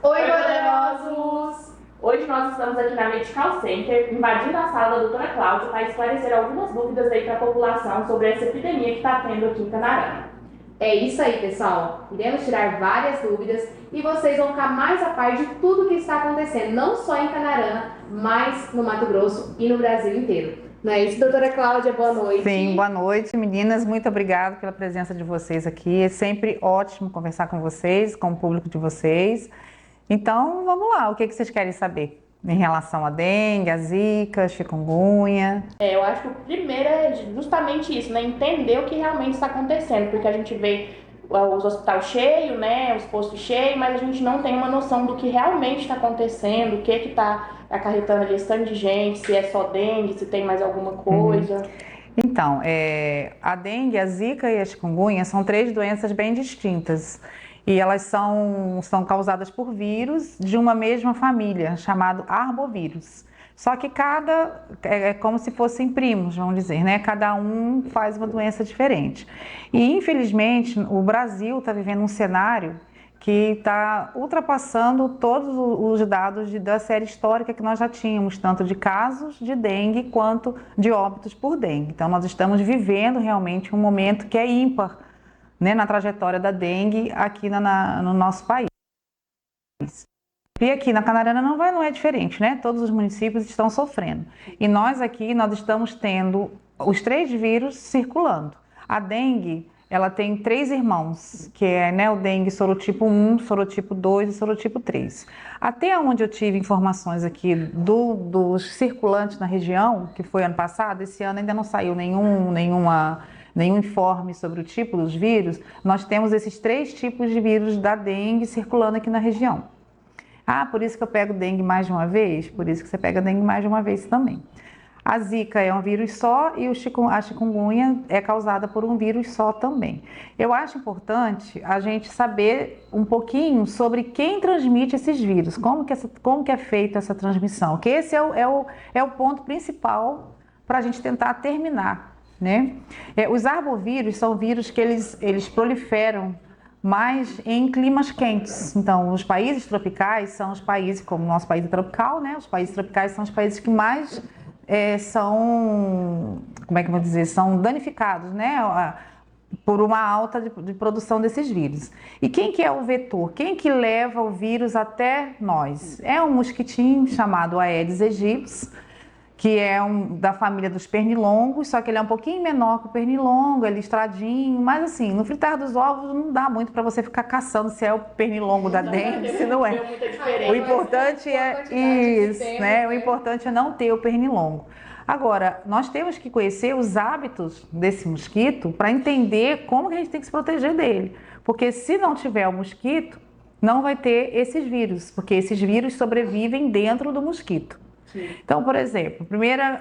Oi, poderosos! Hoje nós estamos aqui na Medical Center, invadindo a sala da doutora Cláudia para esclarecer algumas dúvidas aí para a população sobre essa epidemia que está tendo aqui em Canarana. É isso aí, pessoal. Iremos tirar várias dúvidas e vocês vão ficar mais a par de tudo que está acontecendo, não só em Canarana, mas no Mato Grosso e no Brasil inteiro. Não é isso, doutora Cláudia? Boa noite. Sim, boa noite, meninas. Muito obrigada pela presença de vocês aqui. É sempre ótimo conversar com vocês, com o público de vocês. Então, vamos lá. O que vocês querem saber em relação à dengue, a zika, chikungunya? Eu acho que o primeiro é justamente isso, né? Entender o que realmente está acontecendo, porque a gente vê os hospitais cheios, né? Os postos cheios, mas a gente não tem uma noção do que realmente está acontecendo, o que está acarretando ali esse tanto de gente, se é só dengue, se tem mais alguma coisa. Então, a dengue, a zika e a chikungunya são três doenças bem distintas. E elas são causadas por vírus de uma mesma família, chamado arbovírus. Só que é como se fossem primos, vamos dizer, né? Cada um faz uma doença diferente. E, infelizmente, o Brasil está vivendo um cenário que está ultrapassando todos os dados da série histórica que nós já tínhamos, tanto de casos de dengue quanto de óbitos por dengue. Então, nós estamos vivendo realmente um momento que é ímpar, né, na trajetória da dengue aqui no nosso país. E aqui na Canarana não é diferente, né? Todos os municípios estão sofrendo. E nós aqui, nós estamos tendo os três vírus circulando. A dengue, ela tem três irmãos, que é, né, o dengue sorotipo 1, sorotipo 2 e sorotipo 3. Até onde eu tive informações aqui dos circulantes na região, que foi ano passado, esse ano ainda não saiu nenhum informe sobre o tipo dos vírus, nós temos esses três tipos de vírus da dengue circulando aqui na região. Ah, por isso que eu pego dengue mais de uma vez? Por isso que você pega dengue mais de uma vez também. A zika é um vírus só e a chikungunya é causada por um vírus só também. Eu acho importante a gente saber um pouquinho sobre quem transmite esses vírus, como que é feita essa transmissão, que esse é o ponto principal para a gente tentar terminar, né? Os arbovírus são vírus que eles proliferam mais em climas quentes. Então, os países tropicais são os países, como o nosso país é tropical, né? Os países tropicais são os países que mais são danificados, né? Por uma alta de produção desses vírus. E quem que é o vetor? Quem que leva o vírus até nós? É um mosquitinho chamado Aedes aegypti, que é da família dos pernilongos, só que ele é um pouquinho menor que o pernilongo, ele é listradinho, mas assim, no fritar dos ovos não dá muito para você ficar caçando se é o pernilongo da dengue, se não é. O importante é isso, né? O importante é não ter o pernilongo. Agora, nós temos que conhecer os hábitos desse mosquito para entender como que a gente tem que se proteger dele. Porque se não tiver o mosquito, não vai ter esses vírus, porque esses vírus sobrevivem dentro do mosquito. Então, por exemplo,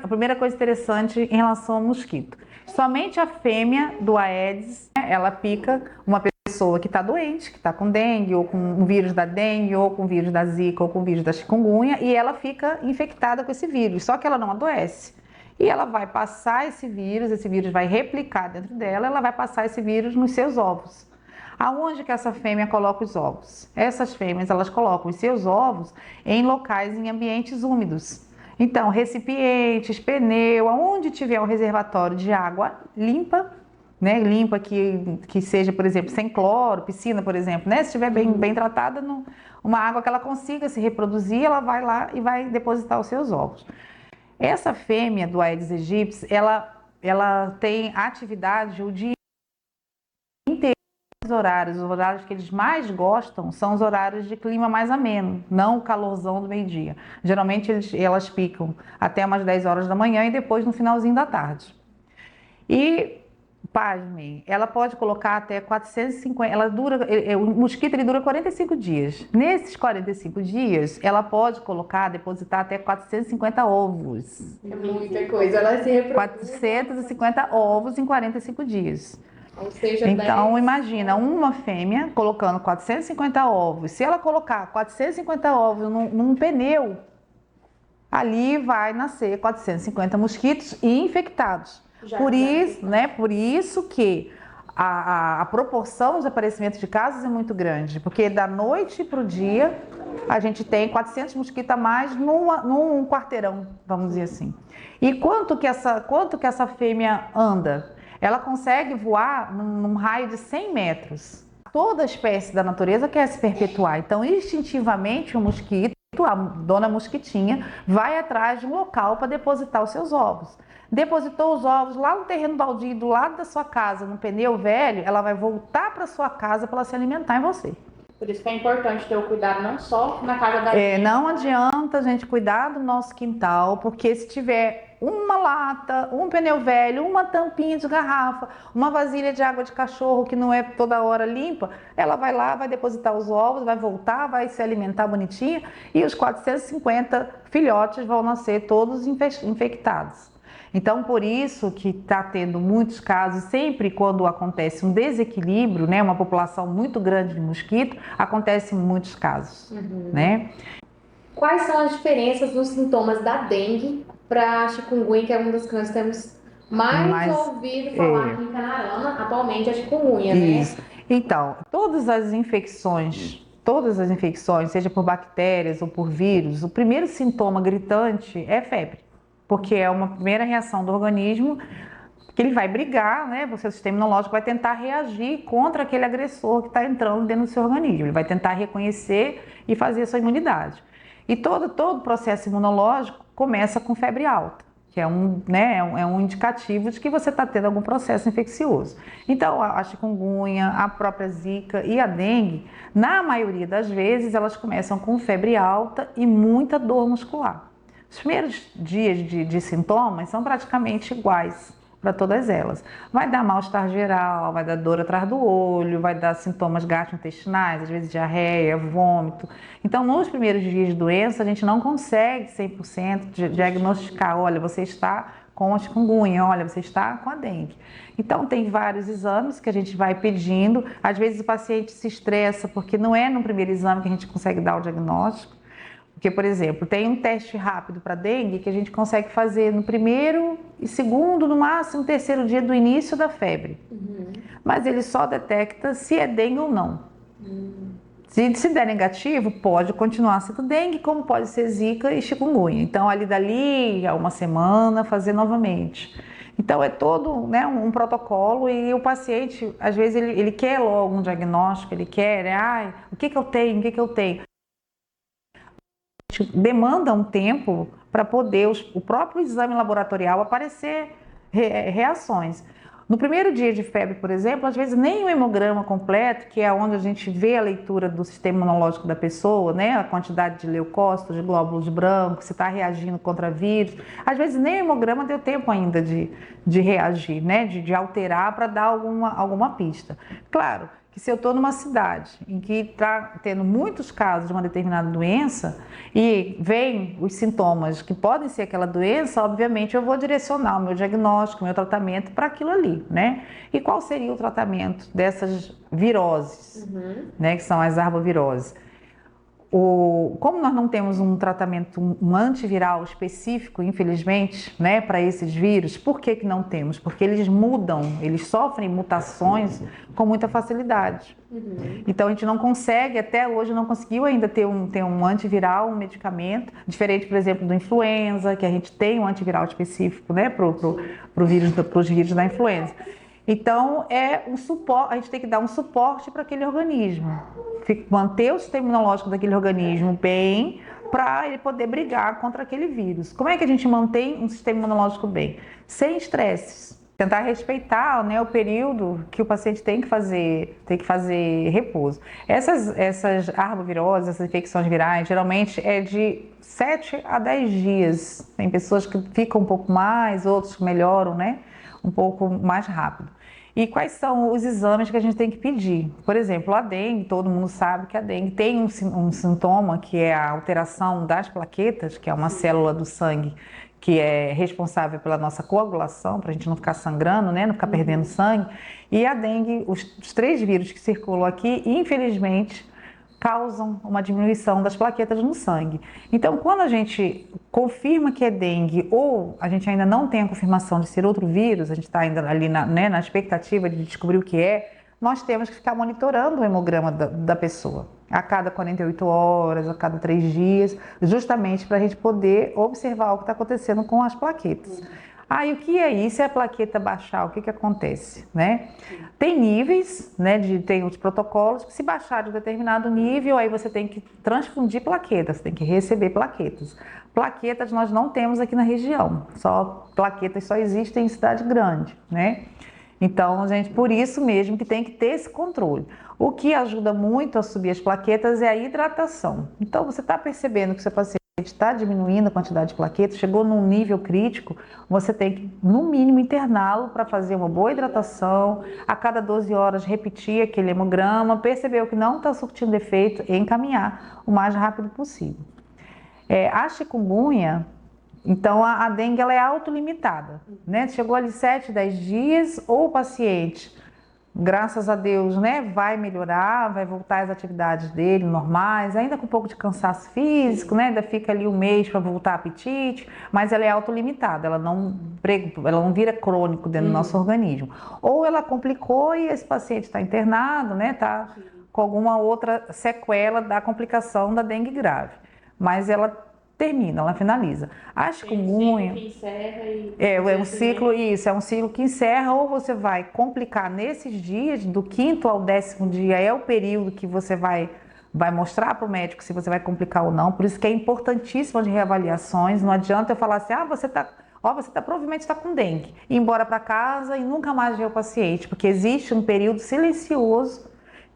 a primeira coisa interessante em relação ao mosquito. Somente a fêmea do Aedes, né, ela pica uma pessoa que está doente, que está com dengue, ou com um vírus da dengue, ou com o vírus da zika, ou com o vírus da chikungunya, e ela fica infectada com esse vírus, só que ela não adoece. E ela vai passar esse vírus vai replicar dentro dela, ela vai passar esse vírus nos seus ovos. Aonde que essa fêmea coloca os ovos? Essas fêmeas, elas colocam os seus ovos em locais, em ambientes úmidos. Então, recipientes, pneu, aonde tiver um reservatório de água limpa, né? Limpa que seja, por exemplo, sem cloro, piscina, por exemplo, né? Se estiver bem tratada, uma água que ela consiga se reproduzir, ela vai lá e vai depositar os seus ovos. Essa fêmea do Aedes aegypti, ela tem atividade o dia inteiro. Os horários que eles mais gostam são os horários de clima mais ameno, não o calorzão do meio-dia. Geralmente elas picam até umas 10 horas da manhã e depois no finalzinho da tarde. E, pasmem, ela pode colocar até 450, o mosquito ele dura 45 dias. Nesses 45 dias, ela pode depositar até 450 ovos. É muita coisa, ela se reproduz. 450 ovos em 45 dias. Ou seja, então, 10... imagina uma fêmea colocando 450 ovos. Se ela colocar 450 ovos num pneu, ali vai nascer 450 mosquitos infectados. Por isso que a proporção de aparecimento de casos é muito grande, porque da noite para o dia a gente tem 400 mosquitos a mais num quarteirão, vamos dizer assim. E quanto que essa fêmea anda? Ela consegue voar num raio de 100 metros. Toda espécie da natureza quer se perpetuar. Então, instintivamente, o mosquito, a dona mosquitinha, vai atrás de um local para depositar os seus ovos. Depositou os ovos lá no terreno baldio, do lado da sua casa, no pneu velho, ela vai voltar para sua casa para se alimentar em você. Por isso que é importante ter o cuidado não só na casa da gente. Não adianta a gente cuidar do nosso quintal, porque se tiver uma lata, um pneu velho, uma tampinha de garrafa, uma vasilha de água de cachorro que não é toda hora limpa, ela vai lá, vai depositar os ovos, vai voltar, vai se alimentar bonitinha e os 450 filhotes vão nascer todos infectados. Então, por isso que está tendo muitos casos, sempre quando acontece um desequilíbrio, né, uma população muito grande de mosquito, acontecem muitos casos, né? Quais são as diferenças nos sintomas da dengue para a chikungunya, que é um dos que nós temos mais ouvido falar aqui em Canarana, atualmente a chikungunya, Isso. né? Então, todas as infecções, seja por bactérias ou por vírus, o primeiro sintoma gritante é febre. Porque é uma primeira reação do organismo que ele vai brigar, né? O seu sistema imunológico vai tentar reagir contra aquele agressor que está entrando dentro do seu organismo. Ele vai tentar reconhecer e fazer a sua imunidade. E todo o processo imunológico começa com febre alta, que é um indicativo de que você está tendo algum processo infeccioso. Então, a chikungunya, a própria zika e a dengue, na maioria das vezes, elas começam com febre alta e muita dor muscular. Os primeiros dias de sintomas são praticamente iguais para todas elas. Vai dar mal-estar geral, vai dar dor atrás do olho, vai dar sintomas gastrointestinais, às vezes diarreia, vômito. Então, nos primeiros dias de doença, a gente não consegue 100% diagnosticar, olha, você está com a chikungunya, olha, você está com a dengue. Então, tem vários exames que a gente vai pedindo. Às vezes o paciente se estressa porque não é no primeiro exame que a gente consegue dar o diagnóstico. Porque, por exemplo, tem um teste rápido para dengue que a gente consegue fazer no primeiro e segundo, no máximo, terceiro dia do início da febre. Mas ele só detecta se é dengue ou não. Se der negativo, pode continuar sendo dengue, como pode ser zika e chikungunya. Então, dali a uma semana, fazer novamente. Então, é todo, né, um protocolo e o paciente, às vezes, ele quer logo um diagnóstico, ele quer, o que eu tenho, o que eu tenho? Demanda um tempo para poder o próprio exame laboratorial aparecer reações. No primeiro dia de febre, por exemplo, às vezes nem o hemograma completo, que é onde a gente vê a leitura do sistema imunológico da pessoa, né, a quantidade de leucócitos, de glóbulos brancos, se está reagindo contra vírus, às vezes nem o hemograma deu tempo ainda de reagir, né, de alterar para dar alguma pista. Claro que se eu estou numa cidade em que está tendo muitos casos de uma determinada doença e vem os sintomas que podem ser aquela doença, obviamente eu vou direcionar o meu diagnóstico, o meu tratamento para aquilo ali, né? E qual seria o tratamento dessas viroses, né, que são as arboviroses? Como nós não temos um tratamento, um antiviral específico, infelizmente, né, para esses vírus, por que não temos? Porque eles mudam, eles sofrem mutações com muita facilidade. Então a gente não consegue, até hoje não conseguiu ainda ter um antiviral, um medicamento, diferente, por exemplo, do influenza, que a gente tem um antiviral específico, né, para os vírus da influenza. Então, a gente tem que dar um suporte para aquele organismo, manter o sistema imunológico daquele organismo bem, para ele poder brigar contra aquele vírus. Como é que a gente mantém um sistema imunológico bem? Sem estresses. Tentar respeitar, né, o período que o paciente tem que fazer repouso. Essas arboviroses, essas infecções virais, geralmente é de 7 a 10 dias. Tem pessoas que ficam um pouco mais, outros que melhoram, né, um pouco mais rápido. E quais são os exames que a gente tem que pedir? Por exemplo, a dengue, todo mundo sabe que a dengue tem um sintoma que é a alteração das plaquetas, que é uma célula do sangue que é responsável pela nossa coagulação, para a gente não ficar sangrando, né, não ficar perdendo sangue. E a dengue, os 3 vírus que circulam aqui, infelizmente, causam uma diminuição das plaquetas no sangue. Então, quando a gente confirma que é dengue ou a gente ainda não tem a confirmação de ser outro vírus, a gente está ainda ali na expectativa de descobrir o que é, nós temos que ficar monitorando o hemograma da pessoa a cada 48 horas, a cada 3 dias, justamente para a gente poder observar o que está acontecendo com as plaquetas. Aí o que é isso? Se a plaqueta baixar, o que acontece, né? Tem níveis, né? Tem os protocolos, que se baixar de um determinado nível, aí você tem que transfundir plaquetas, você tem que receber plaquetas. Plaquetas nós não temos aqui na região, plaquetas só existem em cidade grande, né? Então, gente, por isso mesmo que tem que ter esse controle. O que ajuda muito a subir as plaquetas é a hidratação. Então, você está percebendo que seu paciente está diminuindo a quantidade de plaquetas, chegou num nível crítico, você tem que, no mínimo, interná-lo para fazer uma boa hidratação, a cada 12 horas repetir aquele hemograma, percebeu que não está surtindo efeito e encaminhar o mais rápido possível. A chikungunya, então a dengue ela é autolimitada, né? Chegou ali 7, 10 dias, ou o paciente, graças a Deus, né, vai melhorar, vai voltar às atividades dele normais, ainda com um pouco de cansaço físico, né, ainda fica ali um mês para voltar apetite, mas ela é autolimitada, ela não vira crônico dentro do nosso organismo. Ou ela complicou e esse paciente está internado, né, está com alguma outra sequela da complicação da dengue grave, mas ela termina, ela finaliza. A chikungunya é um ciclo, isso, é um ciclo que encerra, ou você vai complicar nesses dias, do 5º ao 10º dia é o período que você vai mostrar para o médico se você vai complicar ou não. Por isso que é importantíssimo as reavaliações. Não adianta eu falar assim, você provavelmente está com dengue, ir embora para casa e nunca mais ver o paciente, porque existe um período silencioso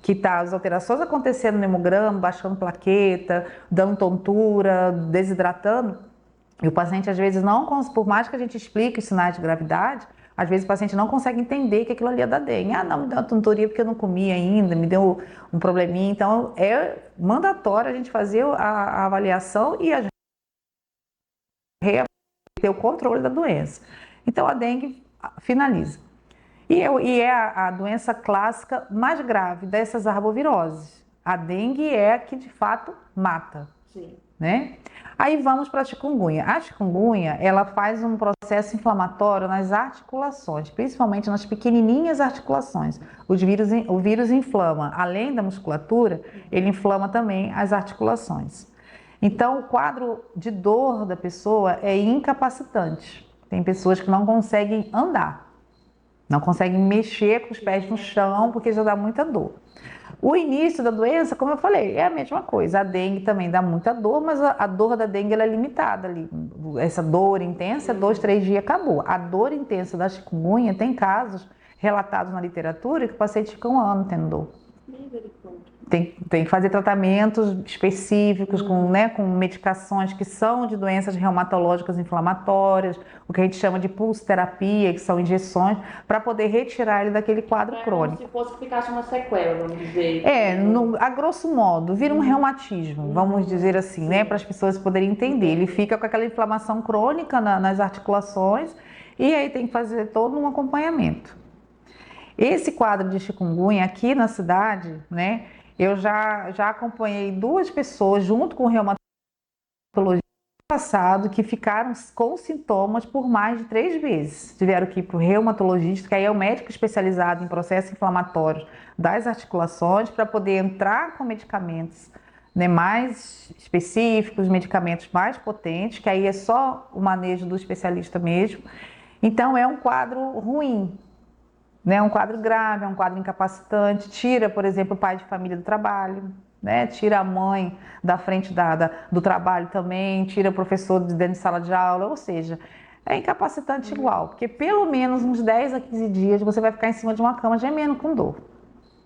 que está as alterações acontecendo no hemograma, baixando plaqueta, dando tontura, desidratando, e o paciente às vezes não, por mais que a gente explique os sinais de gravidade, às vezes o paciente não consegue entender que aquilo ali é da dengue. Não, me deu uma tonturinha porque eu não comi ainda, me deu um probleminha. Então é mandatório a gente fazer a avaliação e ter o controle da doença. Então a dengue finaliza. E é a doença clássica mais grave dessas arboviroses. A dengue é a que de fato mata. Sim. Né? Aí vamos para a chikungunya. A chikungunya, ela faz um processo inflamatório nas articulações, principalmente nas pequenininhas articulações. O vírus inflama, além da musculatura, ele inflama também as articulações. Então, o quadro de dor da pessoa é incapacitante. Tem pessoas que não conseguem andar. Não conseguem mexer com os pés no chão porque já dá muita dor. O início da doença, como eu falei, é a mesma coisa. A dengue também dá muita dor, mas a dor da dengue ela é limitada ali. Essa dor intensa, 2, 3 dias, acabou. A dor intensa da chikungunya, tem casos relatados na literatura que o paciente fica 1 ano tendo dor. Tem que fazer tratamentos específicos com medicações que são de doenças reumatológicas inflamatórias, o que a gente chama de pulsoterapia, que são injeções, para poder retirar ele daquele quadro crônico. Como se fosse que ficasse uma sequela, vamos dizer. A grosso modo, vira um reumatismo, vamos dizer assim, né, para as pessoas poderem entender. Ele fica com aquela inflamação crônica nas articulações e aí tem que fazer todo um acompanhamento. Esse quadro de chikungunya aqui na cidade, né, eu já acompanhei 2 pessoas junto com o reumatologista passado que ficaram com sintomas por mais de 3 vezes. Tiveram que ir para o reumatologista, que aí é o médico especializado em processos inflamatórios das articulações, para poder entrar com medicamentos, né, mais específicos, medicamentos mais potentes, que aí é só o manejo do especialista mesmo. Então é um quadro ruim. É um quadro grave, é um quadro incapacitante, tira, por exemplo, o pai de família do trabalho, né? Tira a mãe da frente do trabalho também, tira o professor de dentro de sala de aula, ou seja, é incapacitante igual, porque pelo menos uns 10 a 15 dias você vai ficar em cima de uma cama gemendo com dor,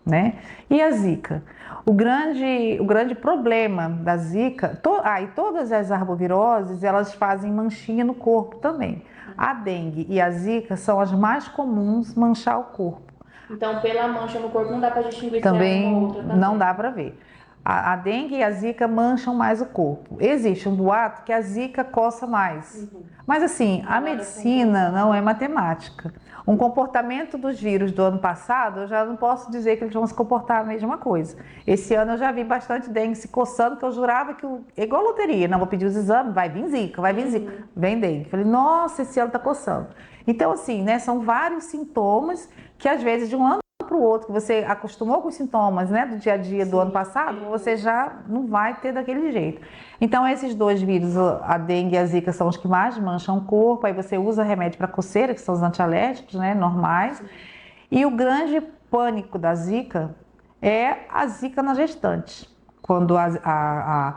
né? E a zika? O grande problema da zika, e todas as arboviroses, elas fazem manchinha no corpo também. A dengue e a zika são as mais comuns manchar o corpo. Então, pela mancha no corpo não dá para distinguir também se é uma ou outra também. Não dá para ver. A dengue e a zika mancham mais o corpo. Existe um boato que a zika coça mais. Mas assim, a medicina não é matemática. Um comportamento dos vírus do ano passado, eu já não posso dizer que eles vão se comportar a mesma coisa. Esse ano eu já vi bastante dengue se coçando, que eu jurava que, igual loteria, não vou pedir os exames, vai vir zika, vem dengue. Falei, nossa, esse ano tá coçando. Então assim, né, são vários sintomas que às vezes de um ano para para o outro, que você acostumou com os sintomas, né, do dia a dia do ano passado, você já não vai ter daquele jeito. Então, esses dois vírus, a dengue e a zika, são os que mais mancham o corpo. Aí você usa remédio para coceira, que são os antialérgicos, né, normais. E o grande pânico da zika é a zika na gestante. Quando a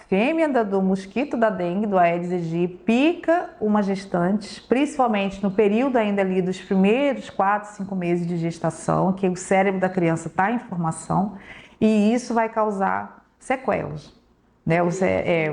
fêmea do mosquito da dengue, do Aedes aegypti, pica uma gestante, principalmente no período ainda ali dos primeiros 4, 5 meses de gestação, que o cérebro da criança está em formação, e isso vai causar sequelas. Né?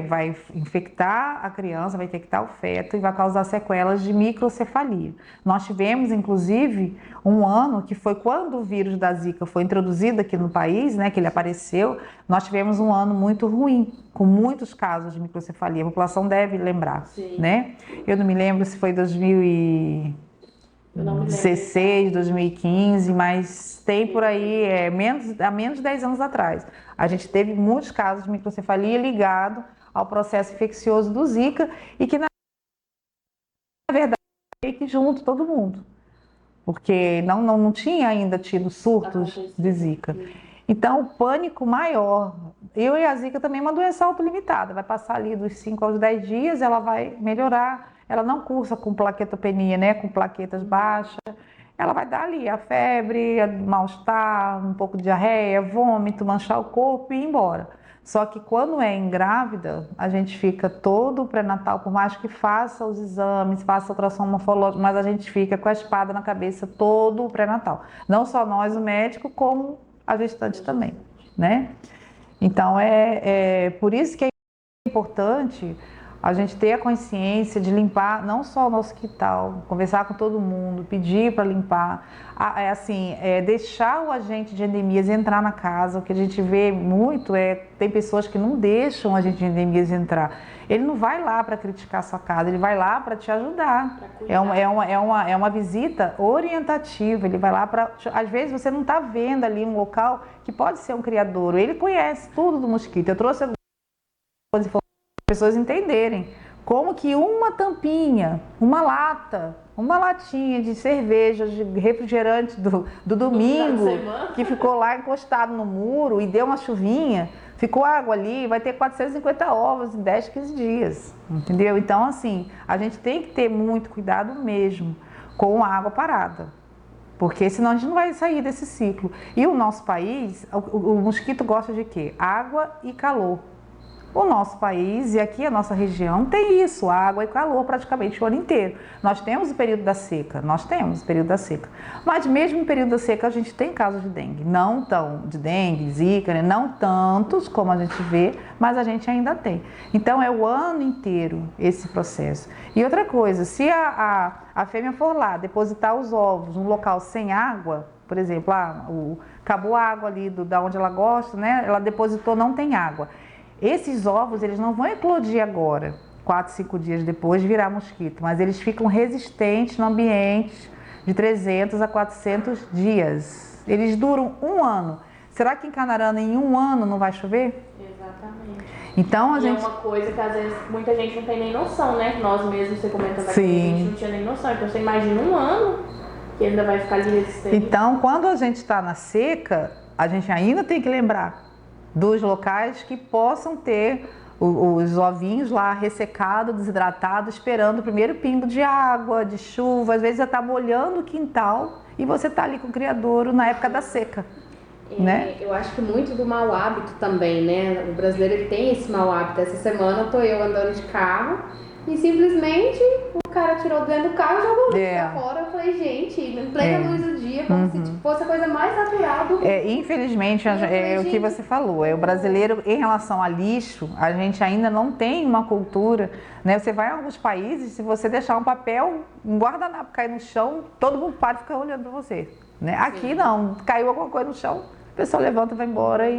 Vai infectar a criança, vai infectar o feto e vai causar sequelas de microcefalia. Nós tivemos, inclusive, um ano que foi quando o vírus da Zika foi introduzido aqui no país, né, que ele apareceu, nós tivemos um ano muito ruim, com muitos casos de microcefalia. A população deve lembrar, né? Eu não me lembro se foi 2016, 2015, mas tem por aí, há menos de 10 anos atrás. A gente teve muitos casos de microcefalia ligado ao processo infeccioso do Zika e que, na verdade, veio que junto todo mundo, porque não tinha ainda tido surtos de Zika. Então, o pânico maior. E a Zika também é uma doença autolimitada, vai passar ali dos 5 aos 10 dias, ela vai melhorar. Ela não cursa com plaquetopenia, né, com plaquetas baixas. Ela vai dar ali a febre, mal-estar, um pouco de diarreia, vômito, manchar o corpo e ir embora. Só que quando é grávida, a gente fica todo o pré-natal, por mais que faça os exames, faça a ultrassom morfológico, mas a gente fica com a espada na cabeça todo o pré-natal. Não só nós, o médico, como a gestante também, né? Então, por isso que é importante a gente ter a consciência de limpar não só o nosso quintal, conversar com todo mundo, pedir para limpar, deixar o agente de endemias entrar na casa. O que a gente vê muito tem pessoas que não deixam o agente de endemias entrar. Ele não vai lá para criticar a sua casa, ele vai lá para te ajudar. É uma visita orientativa, ele vai lá para... Às vezes você não está vendo ali um local que pode ser um criadouro, ele conhece tudo do mosquito. Eu trouxe algumas informações para as pessoas entenderem como que uma tampinha, uma latinha de cerveja, de refrigerante do domingo, que ficou lá encostado no muro e deu uma chuvinha, ficou água ali, vai ter 450 ovos em 10, 15 dias, entendeu? Então, assim, a gente tem que ter muito cuidado mesmo com a água parada, porque senão a gente não vai sair desse ciclo. E o nosso país, o mosquito gosta de quê? Água e calor. O nosso país e aqui a nossa região tem isso, água e calor praticamente o ano inteiro. Nós temos o período da seca, mas mesmo no período da seca a gente tem casos de dengue, de dengue, zika, né? Não tantos como a gente vê, mas a gente ainda tem. Então é o ano inteiro esse processo. E outra coisa, se a fêmea for lá depositar os ovos num local sem água, por exemplo, acabou a água ali da onde ela gosta, né? Ela depositou, não tem água. Esses ovos, eles não vão eclodir agora, 4, 5 dias depois, virar mosquito, mas eles ficam resistentes no ambiente de 300 a 400 dias. Eles duram um ano. Será que em Canarana, em um ano, não vai chover? Exatamente. Então, é uma coisa que às vezes muita gente não tem nem noção, né? Nós mesmos, você comentando aqui, a gente não tinha nem noção. Então, você imagina um ano que ainda vai ficar ali resistente. Então, quando a gente está na seca, a gente ainda tem que lembrar dos locais que possam ter os ovinhos lá ressecados, desidratados, esperando o primeiro pingo de água, de chuva. Às vezes já está molhando o quintal e você está ali com o criadouro na época da seca. Né? Eu acho que muito do mau hábito também, né? O brasileiro ele tem esse mau hábito. Essa semana eu andando de carro e simplesmente o cara tirou dentro do carro e jogou pra fora. Eu falei, gente, em plena luz do dia, como se fosse a coisa mais natural do mundo. Infelizmente, o que você falou, o brasileiro, em relação a lixo, a gente ainda não tem uma cultura, né? Você vai em alguns países, se você deixar um papel, um guardanapo cair no chão, todo mundo para e fica olhando pra você, né? Aqui não, caiu alguma coisa no chão, a pessoa levanta e vai embora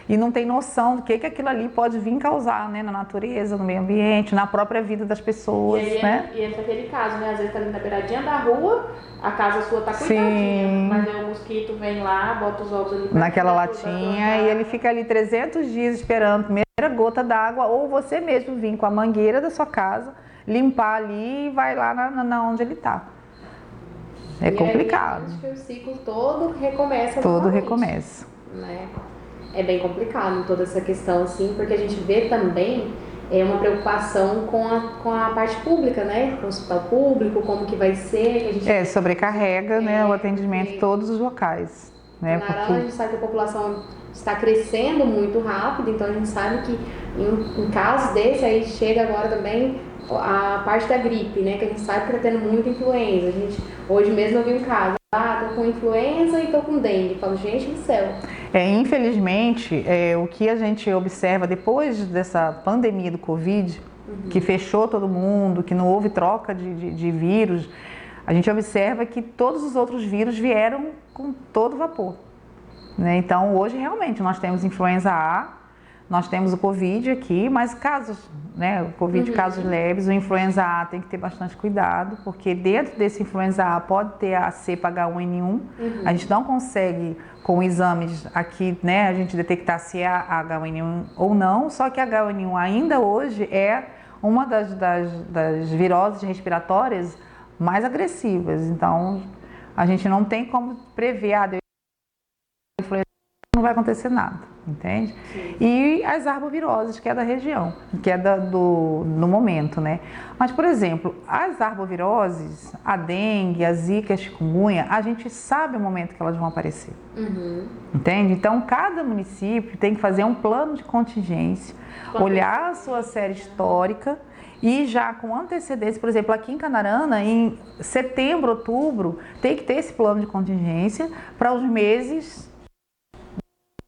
e não tem noção do que aquilo ali pode vir causar, né, na natureza, no meio ambiente, na própria vida das pessoas, né? E entra aquele caso, né? Às vezes tá ali na beiradinha da rua, a casa sua tá cuidadinha, mas aí o mosquito vem lá, bota os ovos ali naquela latinha e ele fica ali 300 dias esperando a primeira gota d'água, ou você mesmo vir com a mangueira da sua casa, limpar ali e vai lá na onde ele tá. É complicado. Acho que o ciclo todo recomeça. Todo recomeça. Né? É bem complicado toda essa questão, assim, porque a gente vê também uma preocupação com a parte pública, né? Com o hospital público, como que vai ser. Que a gente sobrecarrega, né, o atendimento em todos os locais. Né? A gente sabe que a população está crescendo muito rápido, então a gente sabe que em casos desse aí chega agora também a parte da gripe, né? Que a gente sabe que está tendo muita influenza. Hoje mesmo eu vi um caso, tô com influenza e tô com dengue. Eu falo, gente do céu. Infelizmente, o que a gente observa depois dessa pandemia do Covid, que fechou todo mundo, que não houve troca de vírus, a gente observa que todos os outros vírus vieram com todo vapor. Né? Então, hoje, realmente, nós temos influenza A, nós temos o Covid aqui, mas casos, né, o Covid, casos leves, o influenza A tem que ter bastante cuidado, porque dentro desse influenza A pode ter a cepa H1N1, a gente não consegue, com exames aqui, né, a gente detectar se é a H1N1 ou não, só que a H1N1 ainda hoje é uma das viroses respiratórias mais agressivas, então a gente não tem como prever a influenza, não vai acontecer nada, entende? Sim. E as arboviroses, que é da região, que é no momento, né? Mas, por exemplo, as arboviroses, a dengue, a zika, a chikungunya, a gente sabe o momento que elas vão aparecer, entende? Então, cada município tem que fazer um plano de contingência, olhar a sua série histórica e já com antecedência, por exemplo, aqui em Canarana, em setembro, outubro, tem que ter esse plano de contingência para os meses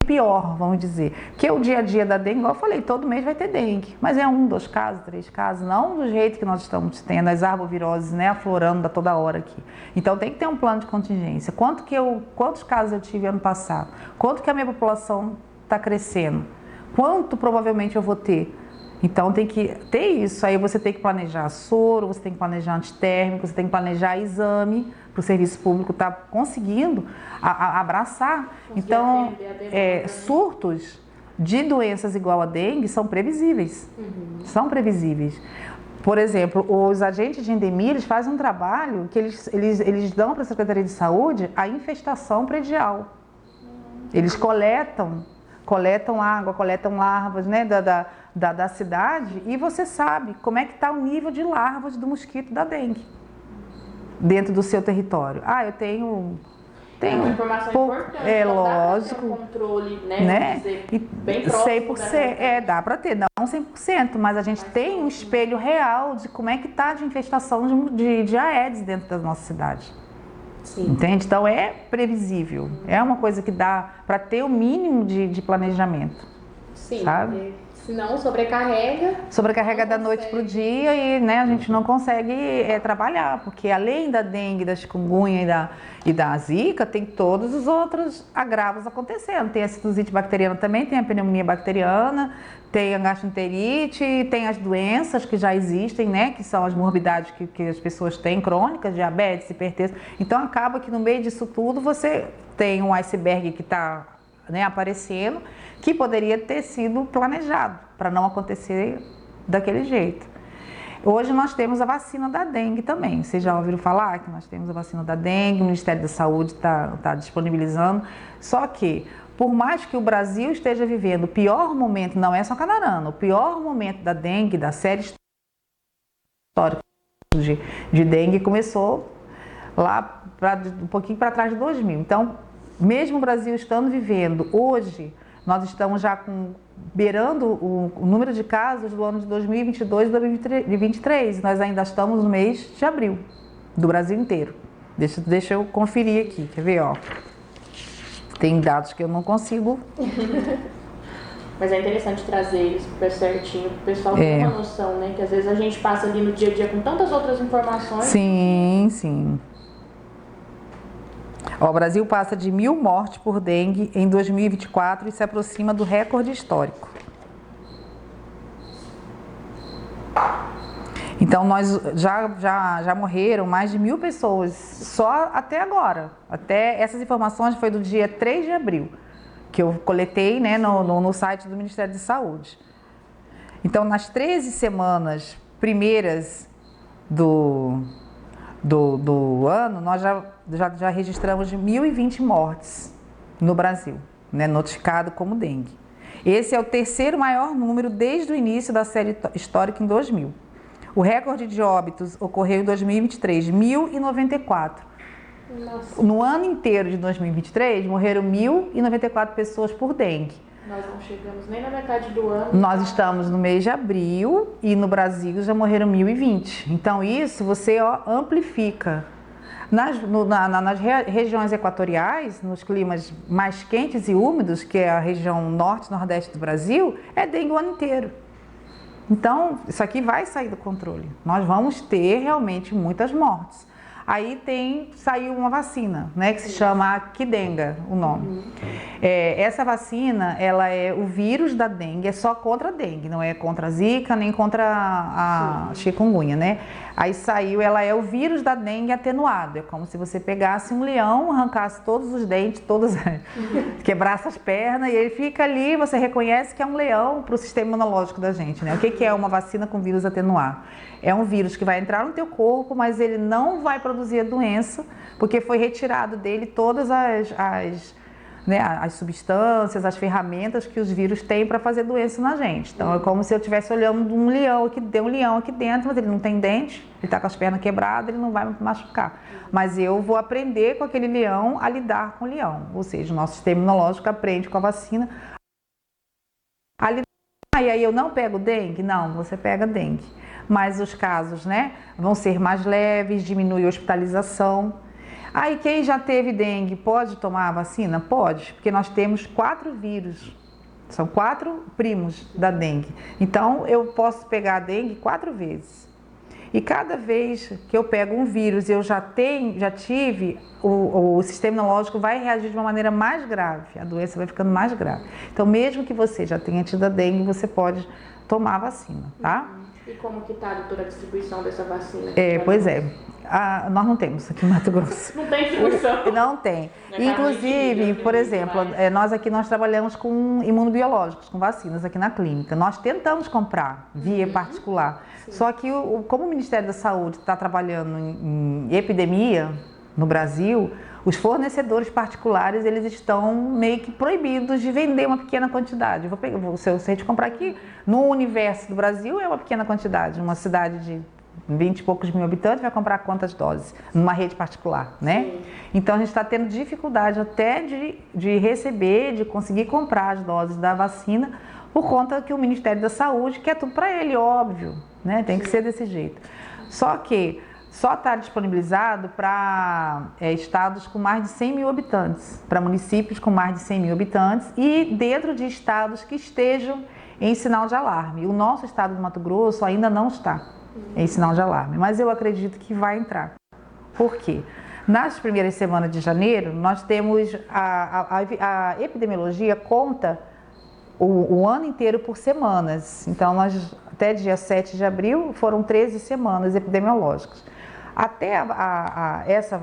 pior, vamos dizer. Que o dia a dia da dengue, igual eu falei, todo mês vai ter dengue. Mas é 1, 2 casos, 3 casos, não do jeito que nós estamos tendo, as arboviroses, né, aflorando a toda hora aqui. Então tem que ter um plano de contingência. Quantos casos eu tive ano passado? Quanto que a minha população está crescendo? Quanto provavelmente eu vou ter? Então tem que ter isso, aí você tem que planejar soro, você tem que planejar antitérmico, você tem que planejar exame para o serviço público estar conseguindo abraçar. Então, surtos de doenças igual a dengue são previsíveis, são previsíveis. Por exemplo, os agentes de endemia, eles fazem um trabalho que eles dão para a Secretaria de Saúde a infestação predial. Eles coletam água, coletam larvas, né, da cidade, e você sabe como é que está o nível de larvas do mosquito da dengue dentro do seu território. Eu tenho uma informação importante, lógico, um controle, né? Bem próximo 100%, dá para ter, não 100%, mas a gente tem um espelho real de como é que está de infestação de Aedes dentro da nossa cidade. Sim. Entende? Então é previsível, é uma coisa que dá para ter o mínimo de planejamento. Sim, sabe? Senão sobrecarrega da noite para o dia e, né, a gente não consegue trabalhar, porque além da dengue, da chikungunya e da zika, tem todos os outros agravos acontecendo. Tem a sinusite bacteriana também, tem a pneumonia bacteriana, tem a gastroenterite, tem as doenças que já existem, né, que são as morbidades que as pessoas têm, crônicas, diabetes, hipertensão. Então acaba que no meio disso tudo você tem um iceberg que está, né, aparecendo, que poderia ter sido planejado para não acontecer daquele jeito. Hoje nós temos a vacina da dengue também. Vocês já ouviram falar que nós temos a vacina da dengue, o Ministério da Saúde está disponibilizando. Só que, por mais que o Brasil esteja vivendo o pior momento, não é só Canarana, o pior momento da dengue, da série histórica de dengue, começou lá um pouquinho para trás de 2000. Então, mesmo o Brasil estando vivendo hoje, nós estamos já beirando o número de casos do ano de 2022 e 2023. Nós ainda estamos no mês de abril, do Brasil inteiro. Deixa eu conferir aqui, quer ver? Tem dados que eu não consigo. Mas é interessante trazer eles super certinho, para o pessoal ter uma noção, né? Que às vezes a gente passa ali no dia a dia com tantas outras informações. Sim, sim. O Brasil passa de 1.000 mortes por dengue em 2024 e se aproxima do recorde histórico. Então, nós já morreram mais de 1.000 pessoas só até agora. Até essas informações foi do dia 3 de abril, que eu coletei, né, no site do Ministério da Saúde. Então, nas 13 semanas primeiras do ano, nós já registramos 1.020 mortes no Brasil, né, notificado como dengue. Esse é o terceiro maior número desde o início da série histórica em 2000. O recorde de óbitos ocorreu em 2023, 1.094. Nossa. No ano inteiro de 2023, morreram 1.094 pessoas por dengue. Nós não chegamos nem na metade do ano. Nós estamos no mês de abril e no Brasil já morreram 1.020. Então isso você amplifica. Nas regiões equatoriais, nos climas mais quentes e úmidos, que é a região norte e nordeste do Brasil, é dengue o ano inteiro. Então, isso aqui vai sair do controle. Nós vamos ter realmente muitas mortes. Aí saiu uma vacina, né, que se chama Qdenga, o nome. Essa vacina, ela é o vírus da dengue, é só contra a dengue, não é contra a zika, nem contra a chikungunya, né? Aí ela é o vírus da dengue atenuado, é como se você pegasse um leão, arrancasse todos os dentes, quebrasse as pernas, e ele fica ali, você reconhece que é um leão para o sistema imunológico da gente, né? O que é uma vacina com vírus atenuado? É um vírus que vai entrar no teu corpo, mas ele não vai produzir a doença, porque foi retirado dele todas as substâncias, as ferramentas que os vírus têm para fazer doença na gente. Então é como se eu estivesse olhando um leão aqui dentro, mas ele não tem dente, ele está com as pernas quebradas, ele não vai me machucar. Mas eu vou aprender com aquele leão a lidar com o leão, ou seja, o nosso sistema imunológico aprende com a vacina a lidar. E aí eu não pego dengue? Não, você pega dengue. Mas os casos, né, vão ser mais leves, diminui a hospitalização. Aí quem já teve dengue pode tomar a vacina? Pode, porque nós temos 4 vírus, são 4 primos da dengue. Então eu posso pegar a dengue 4 vezes. E cada vez que eu pego um vírus e eu já tive, o sistema imunológico vai reagir de uma maneira mais grave, a doença vai ficando mais grave. Então mesmo que você já tenha tido a dengue, você pode tomar a vacina, tá? E como que está, doutora, a distribuição dessa vacina? Pois é, nós não temos aqui em Mato Grosso. Não tem distribuição? Não tem. Inclusive, por exemplo, nós trabalhamos com imunobiológicos, com vacinas aqui na clínica. Nós tentamos comprar via particular. Sim. Só que como o Ministério da Saúde está trabalhando em epidemia no Brasil, os fornecedores particulares, eles estão meio que proibidos de vender uma pequena quantidade. Se a gente comprar aqui, no universo do Brasil, é uma pequena quantidade. Uma cidade de 20 e poucos mil habitantes vai comprar quantas doses? Numa rede particular, né? Sim. Então, a gente está tendo dificuldade até de receber, de conseguir comprar as doses da vacina, por conta que o Ministério da Saúde quer tudo para ele, óbvio, né? Tem que ser desse jeito. Só que só está disponibilizado para estados com mais de 100 mil habitantes, para municípios com mais de 100 mil habitantes e dentro de estados que estejam em sinal de alarme. O nosso estado do Mato Grosso ainda não está em sinal de alarme, mas eu acredito que vai entrar. Por quê? Nas primeiras semanas de janeiro, nós temos a epidemiologia conta o ano inteiro por semanas. Então, até dia 7 de abril foram 13 semanas epidemiológicas. Até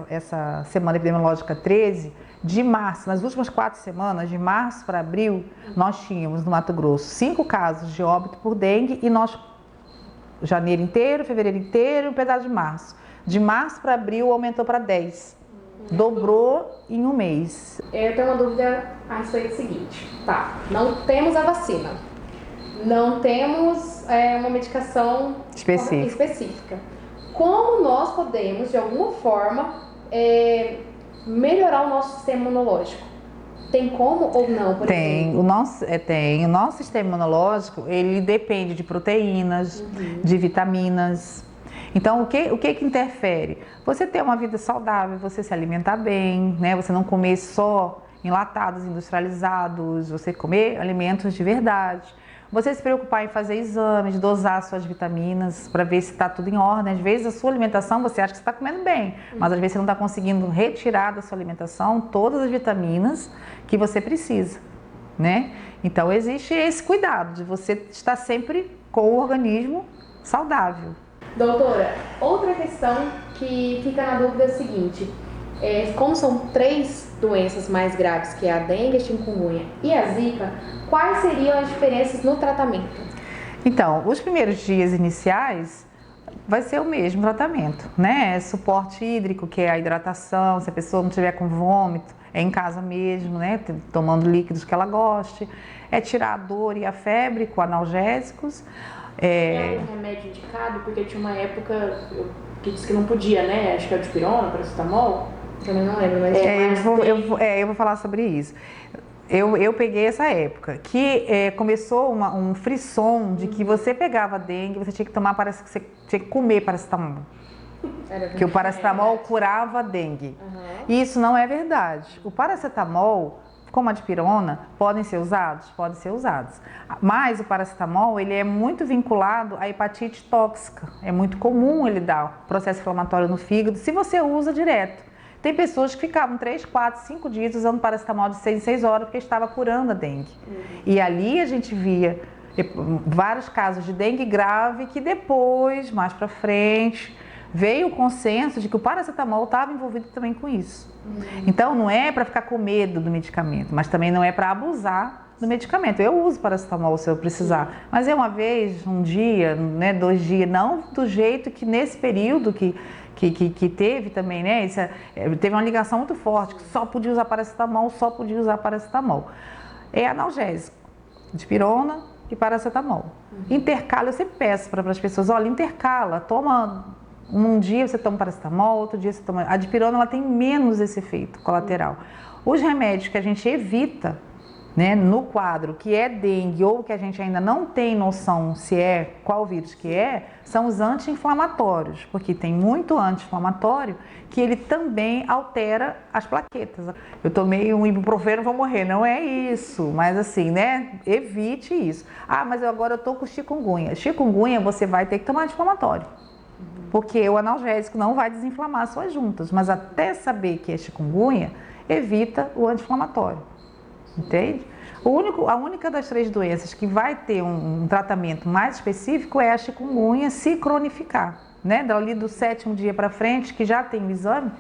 essa semana epidemiológica 13, de março, nas últimas 4 semanas, de março para abril, nós tínhamos no Mato Grosso 5 casos de óbito por dengue e janeiro inteiro, fevereiro inteiro e um pedaço de março. De março para abril aumentou para 10. Dobrou em um mês. Eu tenho uma dúvida a respeito do seguinte. Tá, não temos a vacina. Não temos uma medicação específica. Como nós podemos, de alguma forma, melhorar o nosso sistema imunológico? Tem como ou não, por exemplo? O nosso sistema imunológico, ele depende de proteínas, de vitaminas. Então, o que interfere? Você ter uma vida saudável, você se alimentar bem, né? Você não comer só enlatados, industrializados, você comer alimentos de verdade. Você se preocupar em fazer exames, dosar suas vitaminas para ver se está tudo em ordem. Às vezes a sua alimentação você acha que você está comendo bem, mas às vezes você não está conseguindo retirar da sua alimentação todas as vitaminas que você precisa, né? Então existe esse cuidado de você estar sempre com o organismo saudável. Doutora, outra questão que fica na dúvida é a seguinte. Como são 3 doenças mais graves, que é a dengue, a chikungunya e a zika, quais seriam as diferenças no tratamento? Então, os primeiros dias iniciais, vai ser o mesmo tratamento, né? Suporte hídrico, que é a hidratação, se a pessoa não tiver com vômito, é em casa mesmo, né? Tomando líquidos que ela goste. É tirar a dor e a febre com analgésicos. Tem algum remédio indicado? Porque tinha uma época que disse que não podia, né? Acho que é o dipirona, paracetamol. Também não lembro, mas eu vou falar sobre isso. Eu peguei essa época que começou um frisson de que você pegava dengue, você tinha que tomar, parece que você tinha que comer paracetamol. Que o paracetamol curava a dengue. E isso não é verdade. O paracetamol, como a dipirona, podem ser usados? Podem ser usados. Mas o paracetamol, ele é muito vinculado à hepatite tóxica. É muito comum ele dar processo inflamatório no fígado, se você usa direto. Tem pessoas que ficavam 3, 4, 5 dias usando paracetamol de 6 em 6 horas porque estava curando a dengue. E ali a gente via vários casos de dengue grave que depois, mais para frente, veio o consenso de que o paracetamol estava envolvido também com isso. Então não é para ficar com medo do medicamento, mas também não é para abusar do medicamento. Eu uso paracetamol se eu precisar, mas é uma vez, um dia, né, 2 dias, não do jeito que nesse período que teve também, né? Teve uma ligação muito forte, que só podia usar paracetamol, só podia usar paracetamol. É analgésico, dipirona e paracetamol. Intercala, eu sempre peço para as pessoas, olha, intercala, toma, um dia você toma paracetamol, outro dia você toma... A dipirona, ela tem menos esse efeito colateral. Os remédios que a gente evita, né, no quadro que é dengue ou que a gente ainda não tem noção se é, qual vírus que é, são os anti-inflamatórios, porque tem muito anti-inflamatório que ele também altera as plaquetas. Eu tomei um ibuprofeno, vou morrer, não é isso, mas assim, né, evite isso. Ah, mas agora eu tô com chikungunya. Chikungunya você vai ter que tomar anti-inflamatório, porque o analgésico não vai desinflamar as suas juntas, mas até saber que é chikungunya, evita o anti-inflamatório. Entende? A única das 3 doenças que vai ter um tratamento mais específico é a chikungunya se cronificar, né? Dali do 7º dia para frente, que já tem o exame,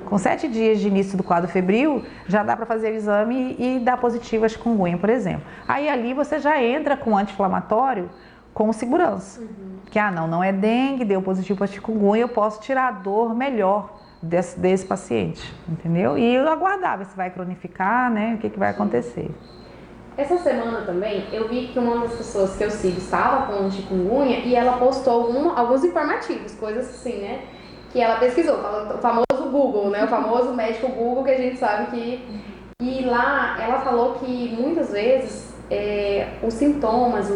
com 7 dias de início do quadro febril, já dá para fazer o exame e dar positivo a chikungunya, por exemplo. Aí ali você já entra com anti-inflamatório com segurança. Que não é dengue, deu positivo para chikungunya, eu posso tirar a dor melhor desse paciente, entendeu? E eu aguardar ver se vai cronificar, né? O que vai acontecer. Essa semana também, eu vi que uma das pessoas que eu sigo estava com chikungunya e ela postou alguns informativos, coisas assim, né? Que ela pesquisou, o famoso Google, né? O famoso médico Google que a gente sabe que... E lá ela falou que muitas vezes os sintomas,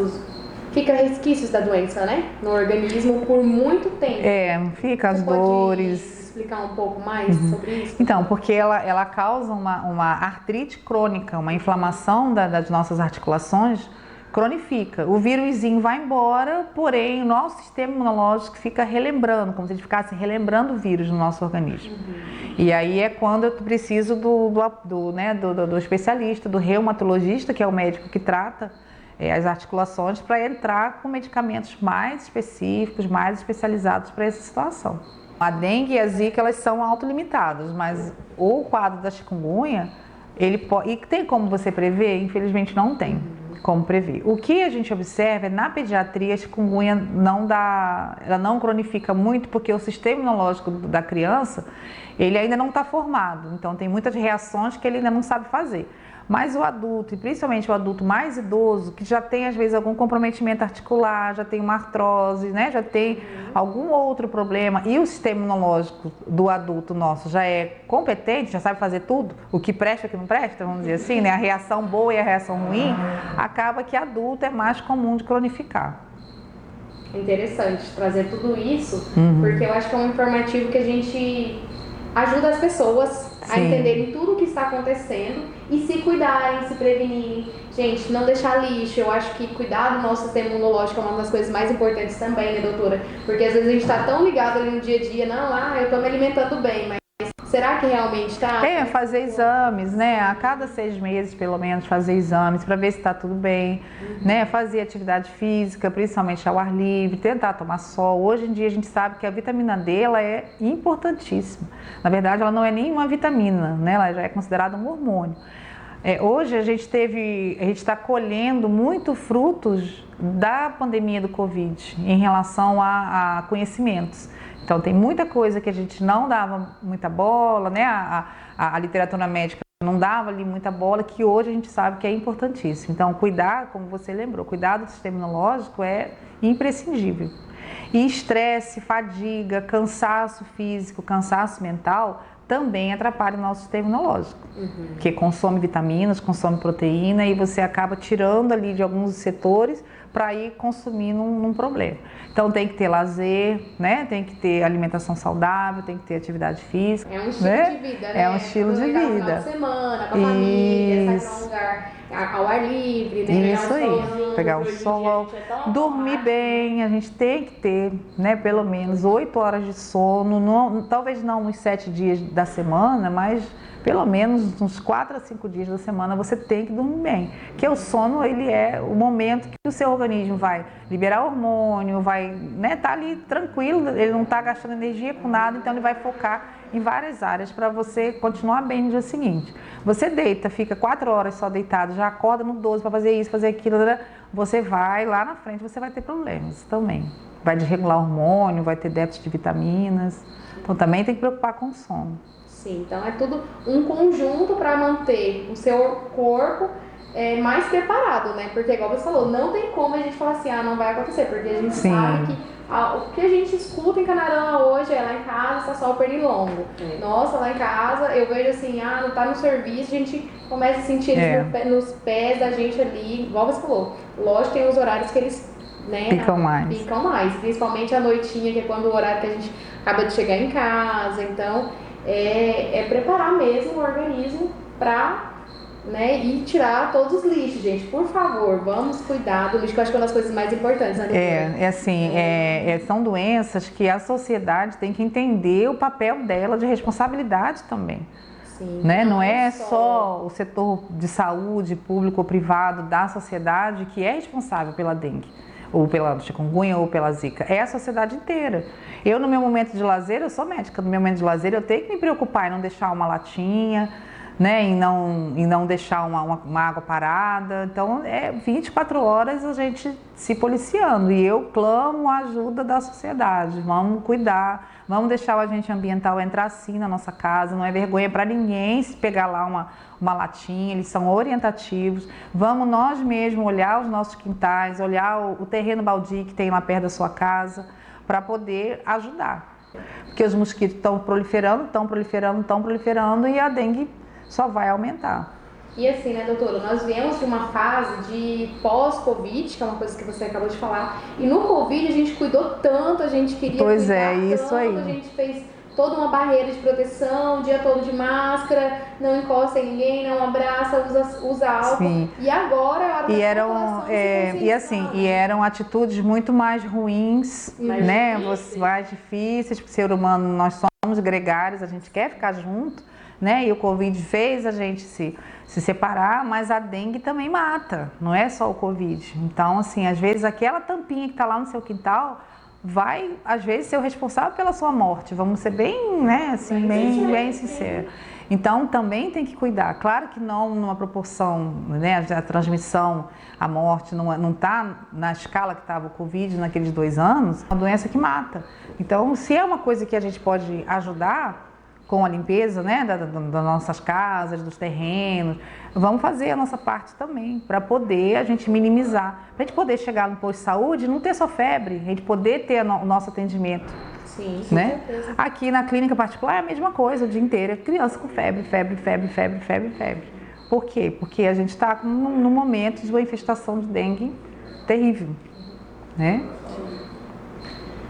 fica resquícios da doença, né? No organismo por muito tempo. Fica as dores... Explicar um pouco mais sobre isso? Então, porque ela causa uma artrite crônica, uma inflamação das nossas articulações, cronifica. O vírusinho vai embora, porém o nosso sistema imunológico fica relembrando, como se a gente ficasse relembrando o vírus no nosso organismo. E aí é quando eu preciso do especialista, do reumatologista, que é o médico que trata as articulações, para entrar com medicamentos mais específicos, mais especializados para essa situação. A dengue e a zika, elas são autolimitadas, mas o quadro da chikungunya, ele pode... E tem como você prever? Infelizmente não tem como prever. O que a gente observa é, na pediatria, a chikungunya ela não cronifica muito, porque o sistema imunológico da criança, ele ainda não está formado. Então tem muitas reações que ele ainda não sabe fazer. Mas o adulto, e principalmente o adulto mais idoso, que já tem às vezes algum comprometimento articular, já tem uma artrose, né? Já tem algum outro problema, e o sistema imunológico do adulto nosso já é competente, já sabe fazer tudo, o que presta e o que não presta, vamos dizer assim, né? A reação boa e a reação ruim, acaba que adulto é mais comum de cronificar. É interessante trazer tudo isso, porque eu acho que é um informativo que a gente ajuda as pessoas a entenderem tudo o que está acontecendo e se cuidarem, se prevenirem. Gente, não deixar lixo. Eu acho que cuidar do nosso sistema imunológico é uma das coisas mais importantes também, né, doutora? Porque às vezes a gente está tão ligado ali no dia a dia, eu estou me alimentando bem, mas será que realmente está? Fazer exames, né? A cada 6 meses, pelo menos, fazer exames para ver se está tudo bem, né? Fazer atividade física, principalmente ao ar livre, tentar tomar sol. Hoje em dia a gente sabe que a vitamina D, ela é importantíssima. Na verdade, ela não é nem uma vitamina, né? Ela já é considerada um hormônio. Hoje a gente está colhendo muito frutos da pandemia do Covid em relação a conhecimentos. Então tem muita coisa que a gente não dava muita bola, né? A literatura médica não dava ali muita bola, que hoje a gente sabe que é importantíssimo. Então cuidar, como você lembrou, cuidar do sistema imunológico é imprescindível. E estresse, fadiga, cansaço físico, cansaço mental também atrapalha o nosso sistema imunológico, porque consome vitaminas, consome proteína e você acaba tirando ali de alguns setores para ir consumindo um problema. Então tem que ter lazer, né? Tem que ter alimentação saudável, tem que ter atividade física. É um estilo de vida, né? É um estilo de vida. No final de semana, com a família, sair para um lugar ao ar livre, né? Isso aí, pegar um sol, dormir bem, a gente tem que ter, né, pelo menos 8 horas de sono, talvez não nos 7 dias da semana, mas pelo menos uns 4 a 5 dias da semana você tem que dormir bem, porque o sono ele é o momento que o seu organismo vai liberar hormônio, vai, né, tá ali tranquilo, ele não está gastando energia com nada, então ele vai focar em várias áreas para você continuar bem no dia seguinte. Você deita, fica 4 horas só deitado, já acorda no 12 para fazer isso, fazer aquilo, você vai lá na frente, você vai ter problemas também. Vai desregular hormônio, vai ter déficit de vitaminas, então também tem que preocupar com o sono. Sim, então é tudo um conjunto para manter o seu corpo mais preparado, né? Porque igual você falou, não tem como a gente falar assim, não vai acontecer, porque a gente sabe que o que a gente escuta em Canaã hoje é lá em casa está só o pernilongo. Nossa, lá em casa eu vejo assim, não tá no serviço, a gente começa a sentir nos pés da gente ali, igual você falou. Lógico, tem os horários que eles, né, ficam mais, principalmente a noitinha, que é quando o horário que a gente acaba de chegar em casa. Então é preparar mesmo o organismo para, né, e tirar todos os lixos, gente. Por favor, vamos cuidar do lixo, que eu acho que é uma das coisas mais importantes, né? São doenças que a sociedade tem que entender o papel dela de responsabilidade também. Sim, né? Não é só o setor de saúde, público ou privado da sociedade que é responsável pela dengue, ou pela chikungunya, ou pela zika. É a sociedade inteira. Eu, no meu momento de lazer, eu sou médica, no meu momento de lazer eu tenho que me preocupar em não deixar uma latinha, né, em não deixar uma água parada. Então, 24 horas a gente se policiando. E eu clamo a ajuda da sociedade. Vamos cuidar, vamos deixar o agente ambiental entrar sim na nossa casa. Não é vergonha para ninguém se pegar lá uma latinha, eles são orientativos. Vamos nós mesmos olhar os nossos quintais, olhar o terreno baldio que tem lá perto da sua casa, para poder ajudar. Porque os mosquitos estão proliferando e a dengue só vai aumentar. E assim, né, doutora, nós viemos de uma fase de pós-Covid, que é uma coisa que você acabou de falar, e no Covid a gente cuidou tanto, a gente queria cuidar isso tanto, aí. A gente fez toda uma barreira de proteção, o dia todo de máscara, não encosta em ninguém, não abraça, usa álcool. Sim. E agora a hora da população e eram atitudes muito mais ruins, né? Mais difíceis, porque o ser humano, nós somos gregários, a gente quer ficar junto, né? E o Covid fez a gente se separar, mas a dengue também mata, não é só o Covid. Então, assim, às vezes aquela tampinha que está lá no seu quintal vai, às vezes, ser o responsável pela sua morte. Vamos ser bem, né, assim, bem sinceros. Então, também tem que cuidar. Claro que não numa proporção, né, a transmissão, a morte não está na escala que estava o Covid naqueles 2 anos, é uma doença que mata. Então, se é uma coisa que a gente pode ajudar com a limpeza, né, das nossas casas, dos terrenos, vamos fazer a nossa parte também, para poder a gente minimizar, para a gente poder chegar no posto de saúde e não ter só febre, a gente poder ter o nosso atendimento. Sim, né? Aqui na clínica particular é a mesma coisa, o dia inteiro, criança com febre. Por quê? Porque a gente está num momento de uma infestação de dengue terrível, né?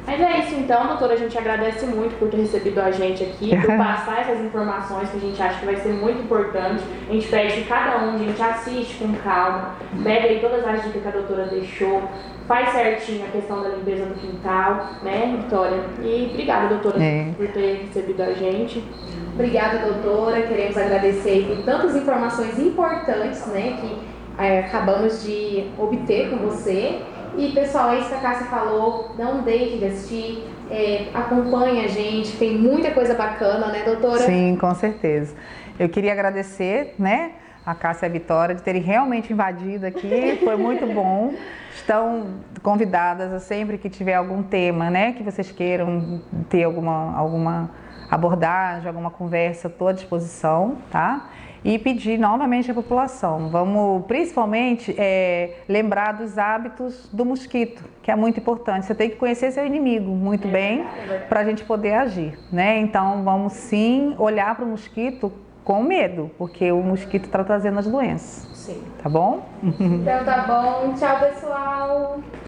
Mas é isso então, doutora, a gente agradece muito por ter recebido a gente aqui, por passar essas informações que a gente acha que vai ser muito importante. A gente pede que cada um, a gente assiste com calma, pega aí todas as dicas que a doutora deixou, faz certinho a questão da limpeza do quintal, né, Vitória? E obrigada, doutora, por ter recebido a gente. Obrigada, doutora, queremos agradecer por tantas informações importantes, né, que acabamos de obter com você. E pessoal, é isso que a Cássia falou, não deixe de assistir, acompanhe a gente, tem muita coisa bacana, né, doutora? Sim, com certeza. Eu queria agradecer, né, a Cássia e a Vitória, de terem realmente invadido aqui, foi muito bom. Estão convidadas a sempre que tiver algum tema, né, que vocês queiram ter alguma abordagem, alguma conversa, estou à disposição, tá? E pedir novamente à população, vamos principalmente lembrar dos hábitos do mosquito, que é muito importante. Você tem que conhecer seu inimigo muito bem para a gente poder agir, né? Então vamos sim olhar para o mosquito com medo, porque o mosquito está trazendo as doenças. Sim. Tá bom? Então tá bom. Tchau, pessoal.